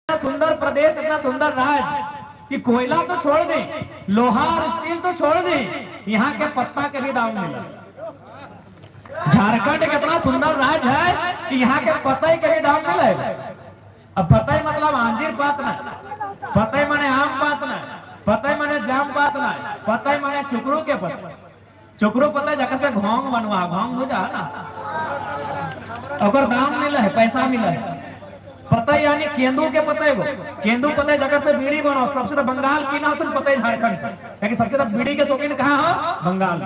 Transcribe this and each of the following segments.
सुंदर प्रदेश, इतना सुंदर राज्य कि कोयला तो छोड़ दे, लोहा और स्टील तो छोड़ दे, यहाँ के पत्ता के भी दाम मिला। झारखंड कितना सुंदर राज्य है कि यहाँ के पतई के भी दाम मिले। अब पतई मतलब अंजीर पात ना, पतई माने आम पात ना, पतई माने जाम पात ना, पतई माने चुकरू के पत्ते। चुकरू पतई जगह से घोंग बनवा, घोंग हो जा ना, और दाम मिला है, पैसा मिला है। पतई यानी केंदू के पतई को, केंदू पतई जगह से बीड़ी बनो। सबसे तो बंगाल की ना तुम पतई झारखंड से, क्योंकि सबसे ज्यादा बीड़ी के शौकीन कहाँ हो? बंगाल।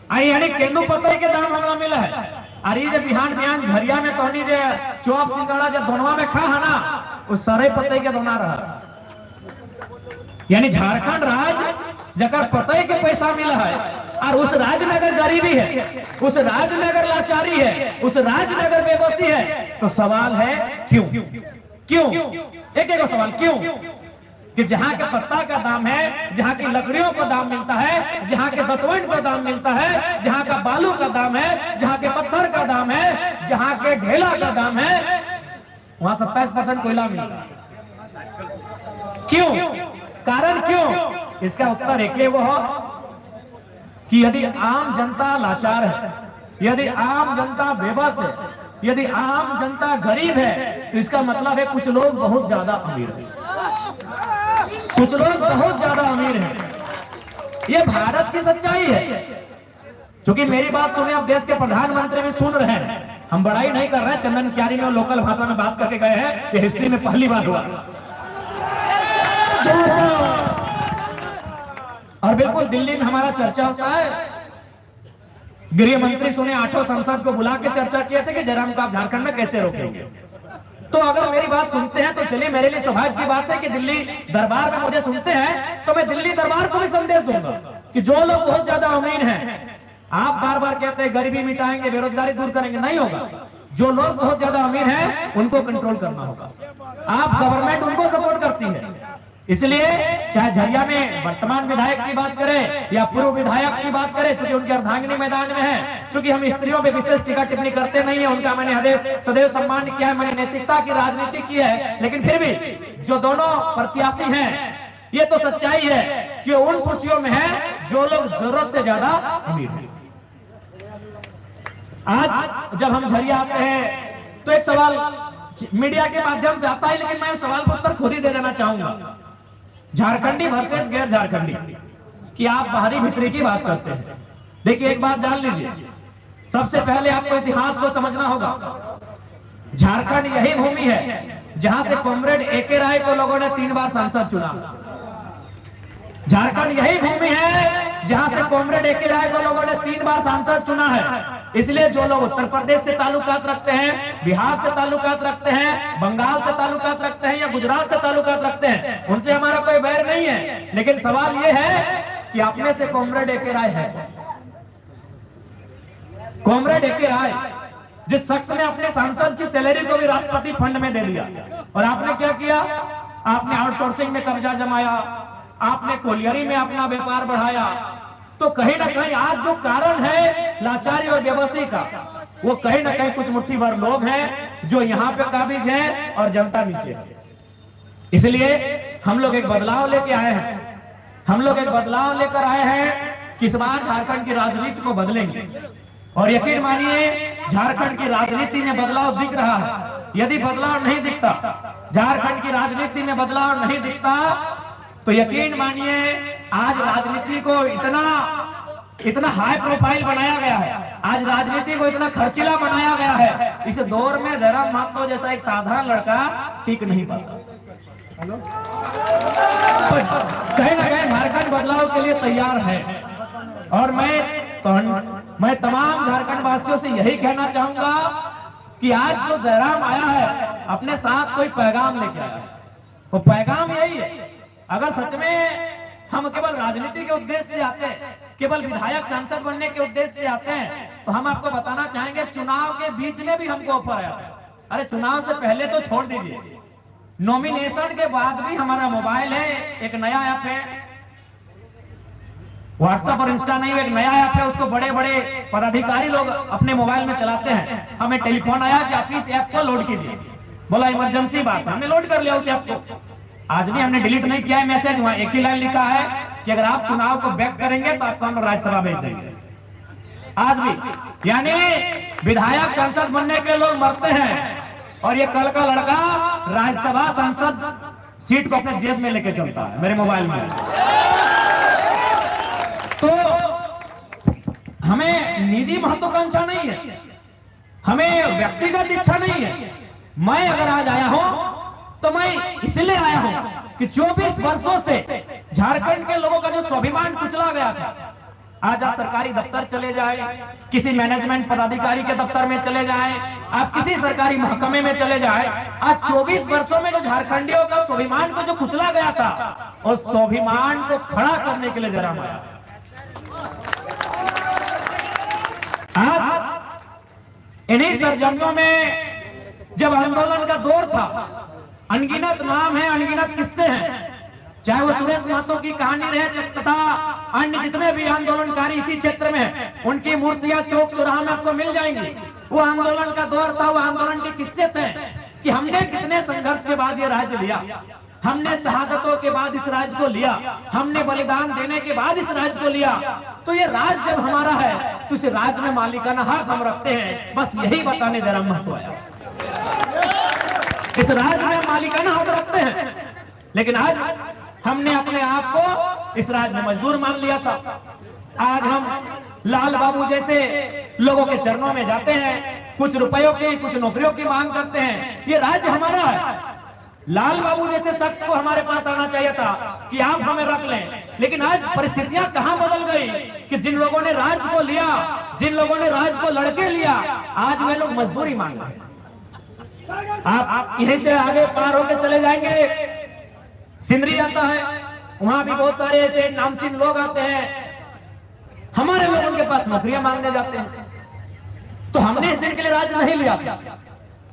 आई यानी केंदू पतई के दाम हमरा मिला है। अरे जब बिहान बिहान झरिया में कहनी जे चौप सिंगाड़ा जब दोनवा में खा है ना, उस सारे पतई के दोना रहा। यानी झारखंड राज्य जगह पतई के पैसा मिला है, और उस राज्य में अगर गरीबी है, उस राज्य में अगर लाचारी है, उस राज्य में अगर बेबसी है, तो सवाल है क्यों? क्यों? एक एक सवाल क्यों? कि जहां के पत्ता का दाम है, जहां की लकड़ियों का दाम मिलता है, जहां के दतवंड का दाम मिलता है, जहां का बालू का दाम है, जहां के पत्थर का दाम है, जहां के ढेला का दाम है, वहां 27% कोयला मिलता है। क्यों? कारण क्यों? इसका उत्तर एक वो हो कि यदि आम जनता लाचार है, यदि आम जनता बेबस है, यदि आम जनता गरीब है, तो इसका मतलब है कुछ लोग बहुत ज्यादा अमीर हैं, कुछ लोग बहुत ज्यादा अमीर हैं। ये भारत की सच्चाई है। क्योंकि मेरी बात सुने, अब देश के प्रधानमंत्री भी सुन रहे हैं, हम बड़ाई नहीं कर रहे हैं। चंदन क्यारी में लोकल भाषा में बात करके गए हैं, ये हिस्ट्री में पहली बार हुआ। और बिल्कुल दिल्ली में हमारा चर्चा होता है, गृह मंत्री सुने 8 संसद को बुला के चर्चा किए थे कि जयराम को आप झारखंड में कैसे रोकेंगे। तो अगर मेरी बात सुनते हैं तो चलिए, मेरे लिए सौभाग्य की बात है कि दिल्ली दरबार में मुझे सुनते हैं, तो मैं दिल्ली दरबार को भी संदेश दूंगा कि जो लोग बहुत ज्यादा अमीर हैं, आप बार बार कहते हैं गरीबी मिटाएंगे, बेरोजगारी दूर करेंगे, नहीं होगा। जो लोग बहुत ज्यादा अमीर हैं उनको कंट्रोल करना होगा। आप गवर्नमेंट उनको सपोर्ट करती है, इसलिए चाहे झरिया में वर्तमान विधायक की बात करें या पूर्व विधायक की बात करें, चूंकि उनके अर्धांगिनी मैदान में है, चूंकि हम स्त्रियों पे विशेष टीका टिप्पणी करते नहीं है, उनका मैंने सदैव सम्मान किया है, मैंने नैतिकता की राजनीति की है, लेकिन फिर भी जो दोनों प्रत्याशी हैं, ये तो सच्चाई है कि उन सूचियों में है जो लोग जरूरत से ज्यादा अमीर हैं। आज जब हम झरिया आते हैं तो एक सवाल मीडिया के माध्यम से आता है, लेकिन मैं सवाल का उत्तर खुद ही दे देना चाहूंगा। झारखंडी वर्सेस गैर झारखंडी कि आप बाहरी भीतरी की बात करते हैं। देखिए एक बात जान लीजिए, सबसे पहले आपको इतिहास को समझना होगा। झारखंड यही भूमि है जहां से कॉमरेड ए.के. राय को लोगों ने 3 बार सांसद चुना। झारखंड यही भूमि है जहां से कॉमरेड ए.के. राय को लोगों ने 3 बार सांसद चुना है। इसलिए जो लोग उत्तर प्रदेश से ताल्लुकात रखते हैं, बिहार से ताल्लुकात रखते हैं, बंगाल से ताल्लुकात रखते हैं या गुजरात से ताल्लुकात रखते हैं, उनसे हमारा कोई बैर नहीं है। लेकिन सवाल यह है कि आप में से कॉमरेड ए.के. राय है, कॉमरेड ए.के. राय जिस शख्स ने अपने सांसद की सैलरी को भी राष्ट्रपति फंड में दे दिया, और आपने क्या किया? आपने आउटसोर्सिंग में कब्जा जमाया, आपने कोलियरी में अपना व्यापार बढ़ाया। तो कहीं ना कहीं आज जो कारण है लाचारी और बेबसी का, वो कहीं ना कहीं कुछ मुट्ठी भर लोग हैं जो यहाँ पे काबिज हैं और जनता नीचे है। इसलिए हम लोग एक बदलाव लेके आए हैं, हम लोग एक बदलाव लेकर आए हैं कि इस बार झारखंड की राजनीति को बदलेंगे। और यकीन मानिए झारखंड की राजनीति में बदलाव दिख रहा है। यदि बदलाव नहीं दिखता, झारखंड की राजनीति में बदलाव नहीं दिखता, तो यकीन मानिए आज राजनीति को इतना हाई प्रोफाइल बनाया गया है, आज राजनीति को इतना खर्चीला बनाया गया है, इस दौर में जयराम महतो जैसा एक साधारण लड़का टिक नहीं पाता। कहीं ना कहीं झारखंड बदलाव के लिए तैयार है। और मैं तमाम झारखंड वासियों से यही कहना चाहूंगा कि आज जो जयराम आया है अपने साथ कोई पैगाम लेके आया है। वो पैगाम यही है, अगर सच में हम केवल राजनीति के उद्देश्य से आते हैं, केवल विधायक सांसद बनने के उद्देश्य से आते हैं, तो हम आपको बताना चाहेंगे चुनाव के बीच में भी हमको ऑफर आया। अरे चुनाव से पहले तो छोड़ दीजिए, नॉमिनेशन के बाद भी हमारा मोबाइल है, एक नया ऐप है, व्हाट्सएप और इंस्टा नहीं, एक नया ऐप है, उसको बड़े बड़े पदाधिकारी लोग अपने मोबाइल में चलाते हैं। हमें टेलीफोन आया कि आप इस ऐप को लोड कीजिए, बोला इमरजेंसी बात, हमने लोड कर लिया उसे आपको। आज भी हमने डिलीट नहीं किया है मैसेज, वहां एक ही लाइन लिखा है कि अगर आप चुनाव को बैक करेंगे तो आपको हम राज्यसभा भेज देंगे। आज भी यानी विधायक सांसद बनने के लोग मरते हैं और ये कल का लड़का राज्यसभा सांसद सीट को अपने जेब में लेके चलता है, मेरे मोबाइल में। तो हमें निजी महत्वाकांक्षा नहीं है, हमें व्यक्तिगत इच्छा नहीं है। मैं अगर आज आया हूं तो मैं इसलिए आया हूं कि 24 वर्षों से झारखंड के लोगों का जो स्वाभिमान कुचला गया था, आज आप सरकारी दफ्तर चले जाए, किसी मैनेजमेंट पदाधिकारी के दफ्तर में चले जाए, आप किसी सरकारी महकमे में चले जाए, आज 24 वर्षों में जो झारखंडियों का स्वाभिमान को जो कुचला गया था, उस स्वाभिमान को खड़ा करने के लिए जरा आया। आज इन्हीं सरजमियों में जब आंदोलन का दौर था, अनगिनत नाम है, अनगिनत किस्से हैं, चाहे वो सुरेश महतो की कहानी रहे तथा अन्य जितने भी आंदोलनकारी इसी क्षेत्र में हैं, उनकी मूर्तियां चौक चौराहा में आपको मिल जाएंगी। वो आंदोलन का दौर था, वो आंदोलन के किस्से थे कि हमने कितने संघर्ष के बाद ये राज्य लिया, हमने शहादतों के बाद इस राज्य को लिया, हमने बलिदान देने के बाद इस राज्य को लिया। तो ये राज्य जब हमारा है तो इस राज्य में मालिकाना हक हम रखते हैं, बस यही बताने जरा महत्व आया। इस राज्य में मालिकाना हक रखते हैं, लेकिन आज हमने अपने आप को इस राज्य में मजदूर मान लिया था। आज हम लाल बाबू जैसे लोगों के चरणों में जाते हैं, कुछ रुपयों की कुछ नौकरियों की मांग करते हैं। ये राज्य हमारा है। लाल बाबू जैसे शख्स को हमारे पास आना चाहिए था कि आप हमें रख लें, लेकिन आज परिस्थितियां कहां बदल गई कि जिन लोगों ने राज्य को लिया, जिन लोगों ने राज्य को लड़के लिया, आज वे लोग मजदूरी मांग रहे हैं। आप यहीं से आगे पार होकर चले जाएंगे, सिंदरी आता है, वहां भी बहुत सारे ऐसे नामचीन लोग आते हैं, हमारे लोग उनके पास नौकरियां मांगने जाते हैं। तो हमने इस दिन के लिए राज्य नहीं लिया था।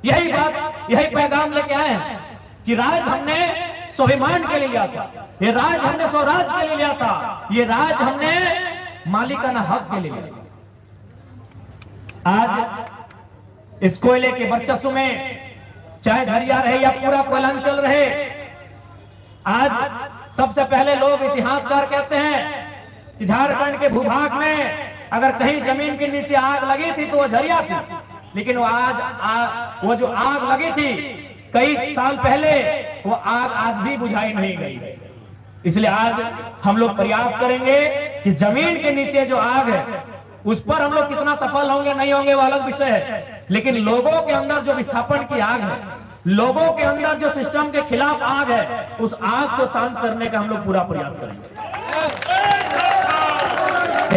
यही बात, यही पैगाम लेके आए हैं कि राज हमने स्वाभिमान के लिए लिया था, ये राज हमने स्वराज के लिए लिया था, ये राज हमने मालिकाना हक के लिए लिया था। आज इस कोयले के वर्चस्व में चाहे झरिया रहे या पूरा कोयलांचल रहे, आज सबसे पहले लोग इतिहासकार कहते हैं कि झारखंड के भूभाग में अगर कहीं जमीन के नीचे आग लगी थी तो वो झरिया थी, लेकिन वो जो आग लगी थी कई साल पहले, वो आग आज भी बुझाई नहीं गई। इसलिए आज हम लोग प्रयास करेंगे कि जमीन के नीचे जो आग है उस पर हम लोग कितना सफल होंगे नहीं होंगे वो अलग विषय है, लेकिन लोगों के अंदर जो विस्थापन की आग है, लोगों के अंदर जो सिस्टम के खिलाफ आग है, उस आग को शांत करने का हम लोग पूरा प्रयास करेंगे।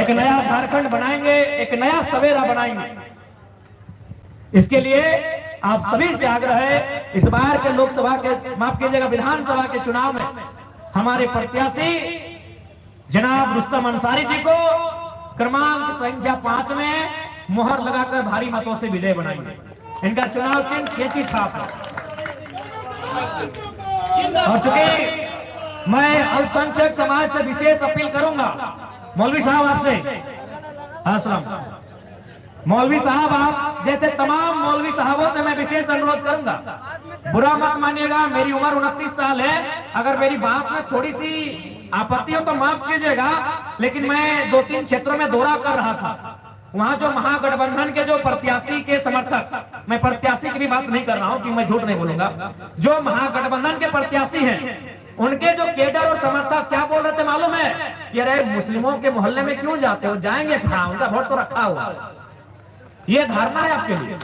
एक नया झारखंड बनाएंगे, एक नया सवेरा बनाएंगे। इसके लिए आप सभी से आग्रह है, इस बार के लोकसभा के, माफ कीजिएगा, विधानसभा के चुनाव में हमारे प्रत्याशी जनाब रुस्तम अंसारी जी को क्रमांक संख्या 5 में मोहर लगाकर भारी मतों से विजय बनाएंगे। इनका चुनाव चिन्ह केची छाप है। और चूंकि मैं अल्पसंख्यक समाज से विशेष अपील करूंगा, मौलवी साहब आपसे, अस्सलाम मौलवी साहब, आप जैसे तमाम मौलवी साहबों से मैं विशेष अनुरोध करूंगा, बुरा मत मानिएगा, मेरी उम्र 29 साल है, अगर मेरी बात में थोड़ी सी आपत्ति हो तो माफ कीजिएगा, लेकिन मैं 2-3 क्षेत्रों में दौरा कर रहा था, वहां जो महागठबंधन के जो प्रत्याशी के समर्थक, मैं प्रत्याशी की भी बात नहीं कर रहा हूं कि मैं झूठ नहीं बोलूंगा, जो महागठबंधन के प्रत्याशी हैं, उनके जो केडर और समर्थक क्या बोल रहे थे मालूम है कि अरे मुस्लिमों के मोहल्ले में क्यों जाते हो, जाएंगे कहां, उनका वोट तो रखा हुआ। ये धारणा है आपके लिए,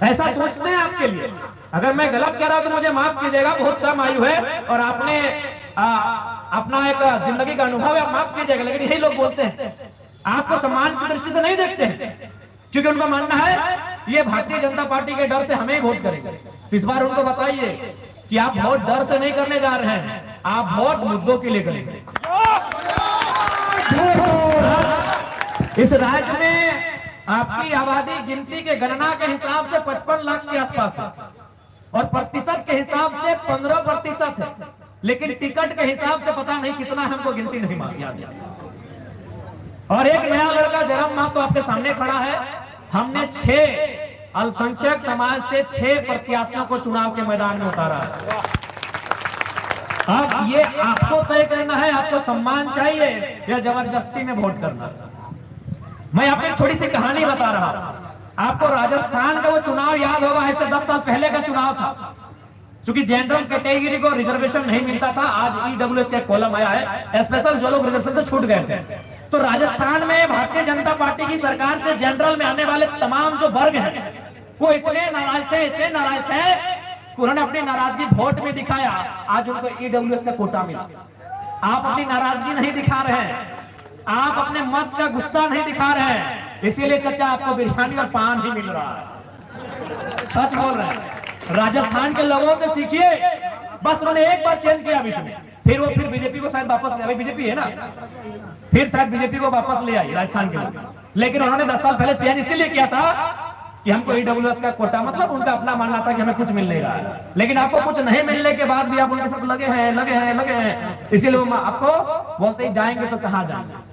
ऐसा सोचते हैं आपके लिए। अगर मैं गलत कह रहा हूं तो मुझे माफ कीजिएगा, बहुत कम आयु है और आपने अपना एक जिंदगी का अनुभव है, माफ कीजिएगा, लेकिन यही लोग बोलते हैं, आपको सम्मान की दृष्टि से नहीं देखते हैं, क्योंकि उनका मानना है ये भारतीय जनता पार्टी के डर से हमें ही वोट करेंगे। तो इस बार उनको बताइए कि आप वोट डर से नहीं करने जा रहे हैं, आप वोट मुद्दों के लिए करेंगे। इस राज्य में आपकी आबादी गिनती के गणना के हिसाब से 55 लाख के आसपास है और प्रतिशत के हिसाब से 15% है, लेकिन टिकट के हिसाब से पता नहीं कितना, हमको गिनती नहीं याद है। और एक नया लड़का जरम मां तो आपके सामने खड़ा है, हमने 6 अल्पसंख्यक समाज से 6 प्रत्याशियों को चुनाव के मैदान में उतारा है। अब ये आपको तय करना है, आपको सम्मान चाहिए या जबरदस्ती में वोट करना। मैं आपको एक छोटी सी कहानी बता रहा हूं। आपको राजस्थान का वो चुनाव याद होगा, ऐसे 10 साल पहले का चुनाव था। क्योंकि जनरल कैटेगरी को रिजर्वेशन नहीं मिलता था, आज ईडब्ल्यूएस का कॉलम आया है, स्पेशल जो लोग रिजर्वेशन से छूट गए थे। तो राजस्थान में भारतीय जनता पार्टी की सरकार से जनरल में आने वाले तमाम जो वर्ग हैं वो इतने नाराज थे, इतने नाराज थे, उन्होंने अपनी नाराजगी वोट में दिखाया। आज उनको ईडब्ल्यूएस का कोटा मिला। आप अपनी नाराजगी नहीं दिखा रहे हैं, आप अपने मत का गुस्सा नहीं दिखा रहे हैं, इसीलिए चचा आपको बिरयानी और पान ही मिल रहा है। सच बोल रहे हैं। राजस्थान के लोगों से सीखिए। बस उन्होंने एक बार चेंज किया बीच में, फिर बीजेपी को शायद वापस ले आई। बीजेपी है ना, फिर शायद बीजेपी को वापस ले आई राजस्थान के लोग। लेकिन उन्होंने 10 साल पहले चेंज इसीलिए किया था कि हमको ईडब्ल्यूएस का कोटा, मतलब उनका अपना मानना था कि हमें कुछ मिल नहीं रहा है। लेकिन आपको कुछ नहीं मिलने के बाद भी आप उनके साथ लगे हैं, इसीलिए वो आपको बोलते ही जाएंगे तो कहां जाएंगे।